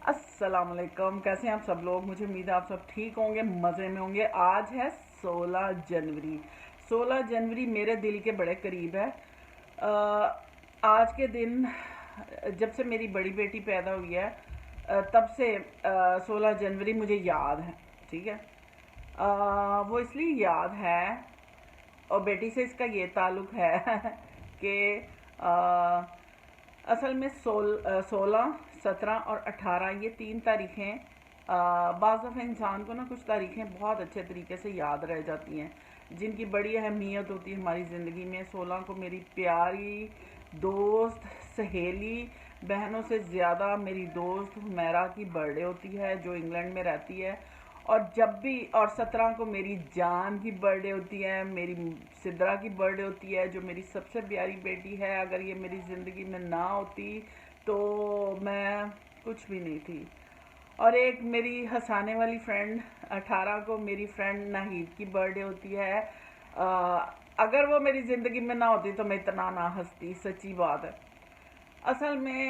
السلام علیکم، کیسے ہیں آپ سب لوگ؟ مجھے امید ہے آپ سب ٹھیک ہوں گے، مزے میں ہوں گے۔ آج ہے 16 جنوری۔ 16 جنوری میرے دل کے بڑے قریب ہے۔ آج کے دن جب سے میری بڑی بیٹی پیدا ہوئی ہے تب سے 16 جنوری مجھے یاد ہے، ٹھیک ہے۔ وہ اس لیے یاد ہے، اور بیٹی سے اس کا یہ تعلق ہے کہ اصل میں 16، 17 اور 18 یہ 3 تاریخیں بعض دفعہ انسان کو نا کچھ تاریخیں بہت اچھے طریقے سے یاد رہ جاتی ہیں، جن کی بڑی اہمیت ہوتی ہے ہماری زندگی میں۔ 16 کو میری پیاری دوست، سہیلی، بہنوں سے زیادہ میری دوست حمیرہ کی برتھ ڈے ہوتی ہے، جو انگلینڈ میں رہتی ہے۔ اور جب بھی، اور 17 کو میری جان کی برتھ ڈے ہوتی ہے، میری سدرا کی برتھ ڈے ہوتی ہے، جو میری سب سے پیاری بیٹی ہے۔ اگر یہ میری زندگی میں نہ ہوتی تو میں کچھ بھی نہیں تھی۔ اور ایک میری ہنسانے والی فرینڈ، 18 کو میری فرینڈ ناہید کی برتھ ڈے ہوتی ہے۔ اگر وہ میری زندگی میں نہ ہوتی تو میں اتنا نہ ہنستی، سچی بات ہے۔ اصل میں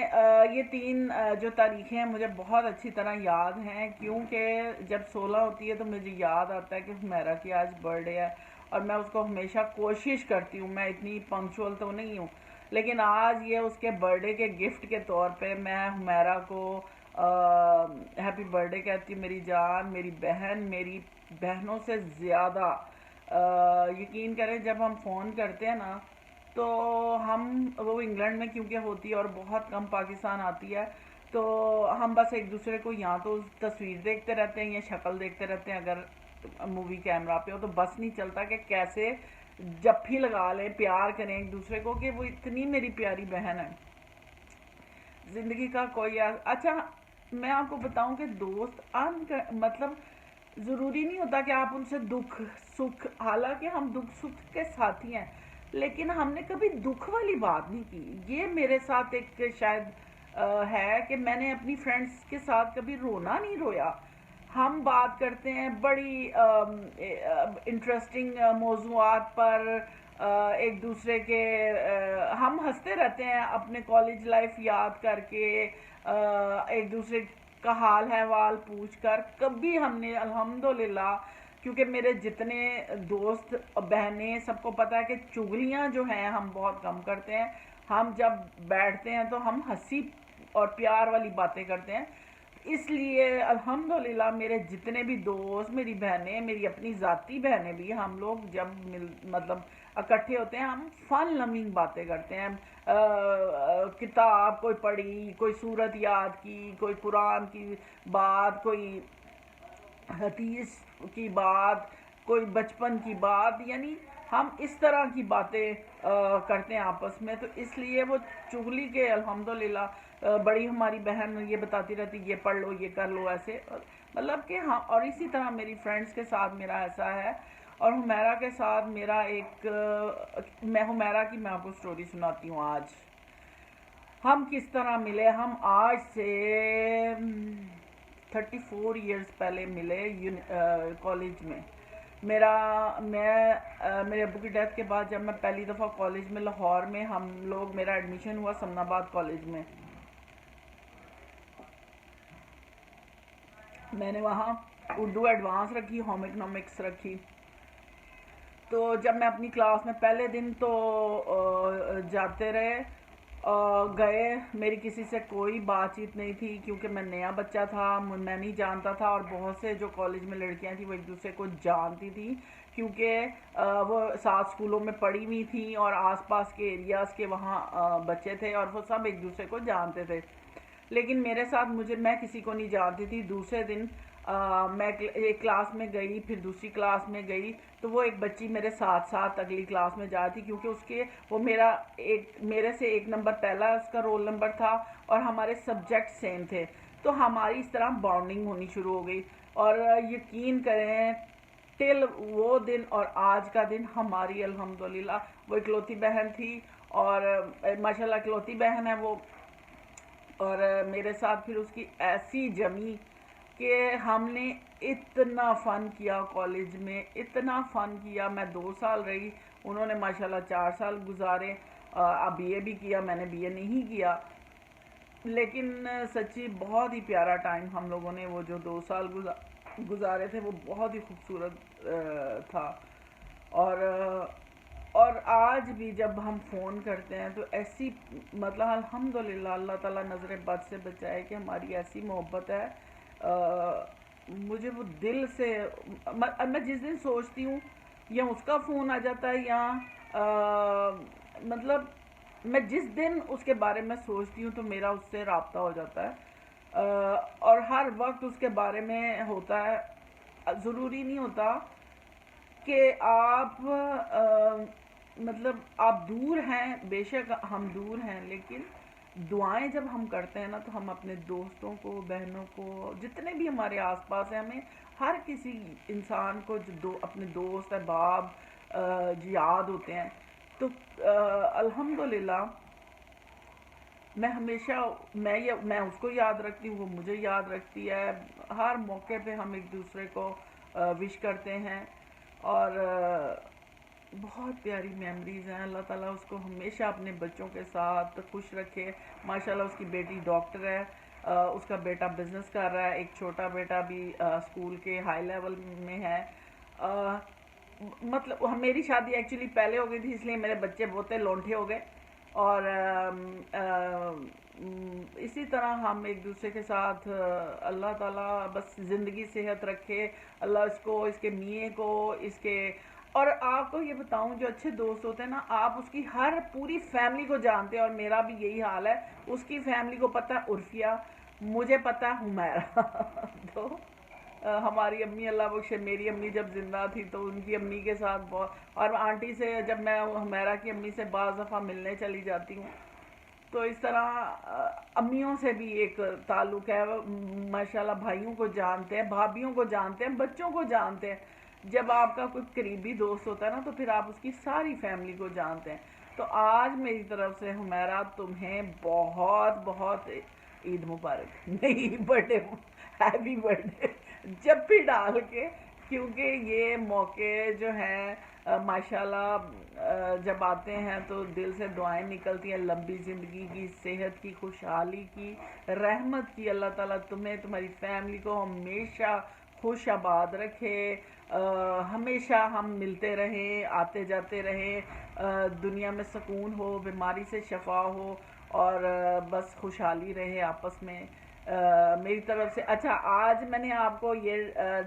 یہ 3 جو تاریخیں ہیں مجھے بہت اچھی طرح یاد ہیں، کیونکہ جب 16 ہوتی ہے تو مجھے یاد آتا ہے کہ حمیرہ کی آج برتھ ڈے ہے، اور میں اس کو ہمیشہ کوشش کرتی ہوں، میں اتنی پنکچوئل تو نہیں ہوں، لیکن آج یہ اس کے برتھ ڈے کے گفٹ کے طور پہ میں حمیرہ کو ہیپی برتھ ڈے کہتی ہوں۔ میری جان، میری بہن، میری بہنوں سے زیادہ یقین کریں جب ہم فون کرتے ہیں نا تو وہ انگلینڈ میں کیونکہ ہوتی ہے اور بہت کم پاکستان آتی ہے، تو ہم بس ایک دوسرے کو یا تو تصویر دیکھتے رہتے ہیں یا شکل دیکھتے رہتے ہیں، اگر مووی کیمرہ پہ ہو تو بس نہیں چلتا کہ کیسے جپھی لگا لیں، پیار کریں ایک دوسرے کو، کہ وہ اتنی میری پیاری بہن ہے۔ زندگی کا کوئی اچھا میں آپ کو بتاؤں کہ دوست مطلب ضروری نہیں ہوتا کہ آپ ان سے دکھ سکھ، حالانکہ ہم دکھ سکھ کے ساتھی ہیں، لیکن ہم نے کبھی دکھ والی بات نہیں کی۔ یہ میرے ساتھ ایک شاید ہے کہ میں نے اپنی فرینڈس کے ساتھ کبھی رونا نہیں رویا۔ ہم بات کرتے ہیں بڑی انٹرسٹنگ موضوعات پر، ایک دوسرے کے ہم ہنستے رہتے ہیں اپنے کالج لائف یاد کر کے، ایک دوسرے کا حال احوال پوچھ کر۔ کبھی ہم نے الحمدللہ، کیونکہ میرے جتنے دوست بہنیں سب کو پتہ ہے کہ چغلیاں جو ہیں ہم بہت کم کرتے ہیں، ہم جب بیٹھتے ہیں تو ہم ہنسی اور پیار والی باتیں کرتے ہیں۔ اس لیے الحمدللہ میرے جتنے بھی دوست، میری بہنیں، میری اپنی ذاتی بہنیں بھی، ہم لوگ جب مطلب اکٹھے ہوتے ہیں ہم فن لونگ باتیں کرتے ہیں۔ کتاب کوئی پڑھی، کوئی سورت یاد کی، کوئی قرآن کی بات، کوئی حدیث کی بات، کوئی بچپن کی بات، یعنی ہم اس طرح کی باتیں کرتے ہیں آپس میں۔ تو اس لیے وہ چغلی کے الحمدللہ بڑی ہماری بہن یہ بتاتی رہتی یہ پڑھ لو، یہ کر لو، ایسے مطلب کہ ہاں۔ اور اسی طرح میری فرینڈس کے ساتھ میرا ایسا ہے، اور حمیرہ کے ساتھ میرا ایک میں حمیرہ کی میں آپ کو سٹوری سناتی ہوں۔ آج ہم کس طرح ملے، ہم آج سے 34 ایئرز پہلے ملے کالج میں۔ میرے ابو کی ڈیتھ کے بعد جب میں پہلی دفعہ کالج میں لاہور میں میرا ایڈمیشن ہوا سمن آباد کالج میں، میں نے وہاں اردو ایڈوانس رکھی، ہوم اکنامکس رکھی۔ تو جب میں اپنی کلاس میں پہلے دن تو جاتے رہے گئے، میری کسی سے کوئی بات چیت نہیں تھی، کیونکہ میں نیا بچہ تھا، میں نہیں جانتا تھا، اور بہت سے جو کالج میں لڑکیاں تھیں وہ ایک دوسرے کو جانتی تھیں، کیونکہ وہ ساتھ اسکولوں میں پڑھی ہوئی تھیں، اور آس پاس کے ایریاز کے وہاں بچے تھے، اور وہ سب ایک دوسرے کو جانتے تھے۔ لیکن میرے ساتھ میں کسی کو نہیں جانتی تھی۔ دوسرے دن میں ایک کلاس میں گئی، پھر دوسری کلاس میں گئی، تو وہ ایک بچی میرے ساتھ ساتھ اگلی کلاس میں جاتی، کیونکہ وہ میرے سے 1 نمبر پہلا اس کا رول نمبر تھا، اور ہمارے سبجیکٹ سیم تھے، تو ہماری اس طرح بانڈنگ ہونی شروع ہو گئی۔ اور یقین کریں ٹل وہ دن اور آج کا دن ہماری الحمدللہ وہ اکلوتی بہن تھی، اور ماشاءاللہ اکلوتی بہن ہے وہ، اور میرے ساتھ پھر اس کی ایسی جمی کہ ہم نے اتنا فن کیا کالج میں، اتنا فن کیا۔ میں 2 سال رہی، انہوں نے ماشاءاللہ 4 سال گزارے، اب بی اے بھی کیا، میں نے بی اے نہیں کیا۔ لیکن سچی بہت ہی پیارا ٹائم ہم لوگوں نے وہ جو 2 سال گزارے تھے وہ بہت ہی خوبصورت تھا. اور اور آج بھی جب ہم فون کرتے ہیں تو ایسی مطلب الحمدللہ اللہ تعالیٰ نظر بد سے بچائے کہ ہماری ایسی محبت ہے. مجھے وہ دل سے میں جس دن سوچتی ہوں یا اس کا فون آ جاتا ہے یا مطلب میں جس دن اس کے بارے میں سوچتی ہوں تو میرا اس سے رابطہ ہو جاتا ہے. اور ہر وقت اس کے بارے میں ہوتا ہے. ضروری نہیں ہوتا کہ آپ مطلب آپ دور ہیں، بے شک ہم دور ہیں، لیکن دعائیں جب ہم کرتے ہیں نا تو ہم اپنے دوستوں کو، بہنوں کو، جتنے بھی ہمارے آس پاس ہیں، ہمیں ہر کسی انسان کو جو اپنے دوست احباب یاد ہوتے ہیں. تو الحمدللہ میں ہمیشہ میں اس کو یاد رکھتی ہوں، وہ مجھے یاد رکھتی ہے. ہر موقع پہ ہم ایک دوسرے کو وش کرتے ہیں اور بہت پیاری میموریز ہیں. اللہ تعالیٰ اس کو ہمیشہ اپنے بچوں کے ساتھ خوش رکھے. ماشاءاللہ اس کی بیٹی ڈاکٹر ہے، اس کا بیٹا بزنس کر رہا ہے، ایک چھوٹا بیٹا بھی اسکول کے ہائی لیول میں ہے. مطلب میری شادی ایکچولی پہلے ہو گئی تھی، اس لیے میرے بچے بہتے لونٹے ہو گئے. اور اسی طرح ہم ایک دوسرے کے ساتھ اللہ تعالیٰ بس زندگی صحت رکھے. اللہ اس کو، اس کے میاں کو، اس کے، اور آپ کو یہ بتاؤں جو اچھے دوست ہوتے ہیں نا، آپ اس کی ہر پوری فیملی کو جانتے ہیں. اور میرا بھی یہی حال ہے، اس کی فیملی کو پتہ ہے عرفیہ، مجھے پتہ ہے حمیرہ. تو ہماری امی اللہ بخشے، میری امی جب زندہ تھی تو ان کی امی کے ساتھ بہت، اور آنٹی سے جب میں حمیرہ کی امی سے بعض دفعہ ملنے چلی جاتی ہوں تو اس طرح امیوں سے بھی ایک تعلق ہے. ماشاءاللہ بھائیوں کو جانتے ہیں، بھابھیوں کو جانتے ہیں، بچوں کو جانتے ہیں. جب آپ کا کوئی قریبی دوست ہوتا ہے نا تو پھر آپ اس کی ساری فیملی کو جانتے ہیں. تو آج میری طرف سے حمیرہ تمہیں بہت بہت عید مبارک، نہیں birth day, happy birthday day جب بھی ڈال کے، کیونکہ یہ موقع جو ہیں ماشاءاللہ جب آتے ہیں تو دل سے دعائیں نکلتی ہیں لمبی زندگی کی، صحت کی، خوشحالی کی، رحمت کی. اللہ تعالیٰ تمہیں، تمہاری فیملی کو ہمیشہ خوش آباد رکھے. ہمیشہ ہم ملتے رہیں، آتے جاتے رہیں، دنیا میں سکون ہو، بیماری سے شفا ہو، اور بس خوشحالی رہے آپس میں. میری طرف سے اچھا، آج میں نے آپ کو یہ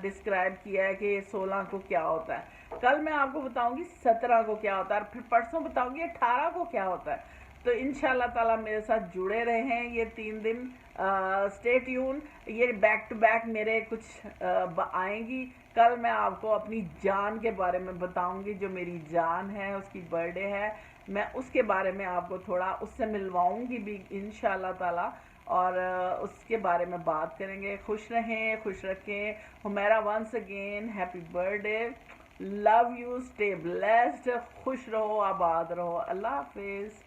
ڈسکرائب کیا ہے کہ 16 کو کیا ہوتا ہے. کل میں آپ کو بتاؤں گی 17 کو کیا ہوتا ہے، اور پھر پرسوں بتاؤں گی 18 کو کیا ہوتا ہے. تو انشاءاللہ تعالیٰ میرے ساتھ جڑے رہیں یہ 3 دن. اسٹے ٹیون، یہ بیک ٹو بیک میرے کچھ آئیں گی. کل میں آپ کو اپنی جان کے بارے میں بتاؤں گی، جو میری جان ہے اس کی برتھ ڈے ہے، میں اس کے بارے میں آپ کو تھوڑا اس سے ملواؤں گی بھی انشاءاللہ تعالیٰ، اور اس کے بارے میں بات کریں گے. خوش رہیں، خوش رکھیں. Humaira once again happy birthday ڈے. لو یو، اسٹے بلیسڈ، خوش رہو، آباد رہو. اللہ حافظ.